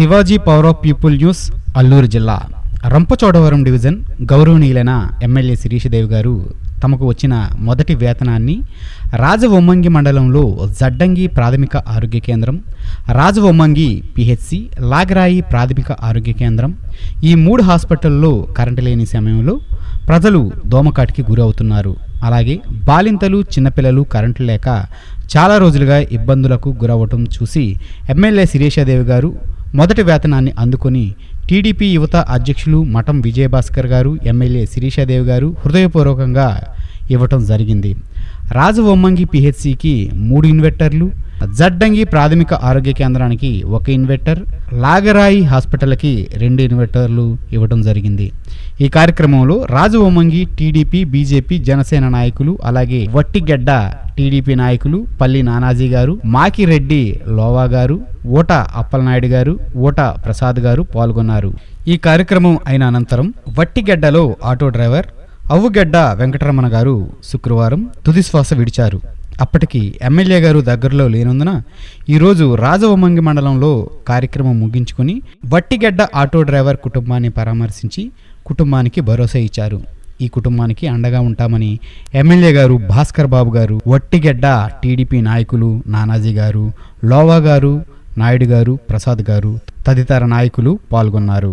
Shivaji power of people news Alluri జిల్లా Rampachodavaram division గౌరవనీయులైన MLA Sirishadevi గారు తమకు వచ్చిన మొదటి వేతనాన్ని రాజవొమ్మంగి మండలంలో జడ్డంగి ప్రాథమిక ఆరోగ్య కేంద్రం, రాజవొమ్మంగి పిహెచ్సి, లాగరాయి ప్రాథమిక ఆరోగ్య కేంద్రం ఈ 3 హాస్పిటల్లో కరెంటు లేని సమయంలో ప్రజలు దోమకాటికి గురవుతున్నారు. అలాగే బాలింతలు, చిన్నపిల్లలు కరెంటు లేక చాలా రోజులుగా ఇబ్బందులకు గురవటం చూసి ఎమ్మెల్యే శిరీషదేవి గారు మొదటి వేతనాన్ని అందుకొని టీడీపీ యువత అధ్యక్షులు మఠం విజయభాస్కర్ గారు, ఎమ్మెల్యే శిరీషదేవి గారు హృదయపూర్వకంగా ఇవ్వటం జరిగింది. రాజవొమ్మంగి పిహెచ్సికి 3 ఇన్వెర్టర్లు, జడ్డంగి ప్రాథమిక ఆరోగ్య కేంద్రానికి 1 ఇన్వెర్టర్, లాగరాయి హాస్పిటల్కి 2 ఇన్వెర్టర్లు ఇవ్వడం జరిగింది. ఈ కార్యక్రమంలో రాజవొమ్మంగి టీడీపీ, బీజేపీ, జనసేన నాయకులు, అలాగే వట్టిగెడ్డ టీడీపీ నాయకులు పల్లి నానాజీ గారు, మాకిరెడ్డి లోవా గారు, ఓట అప్పలనాయుడు గారు, ఓట ప్రసాద్ గారు పాల్గొన్నారు. ఈ కార్యక్రమం అయిన అనంతరం వట్టిగెడ్డలో ఆటో డ్రైవర్ అవ్వుగెడ్డ వెంకటరమణ గారు శుక్రవారం తుదిశ్వాస విడిచారు. అప్పటికి ఎమ్మెల్యే గారు దగ్గరలో లేనందున ఈరోజు రాజవొమ్మంగి మండలంలో కార్యక్రమం ముగించుకుని వట్టిగెడ్డ ఆటో డ్రైవర్ కుటుంబాన్ని పరామర్శించి కుటుంబానికి భరోసా ఇచ్చారు. ఈ కుటుంబానికి అండగా ఉంటామని ఎమ్మెల్యే గారు భాస్కర్ బాబు గారు, వట్టిగెడ్డ టీడీపీ నాయకులు నానాజీ గారు, లోవా గారు, నాయుడు గారు, ప్రసాద్ గారు తదితర నాయకులు పాల్గొన్నారు.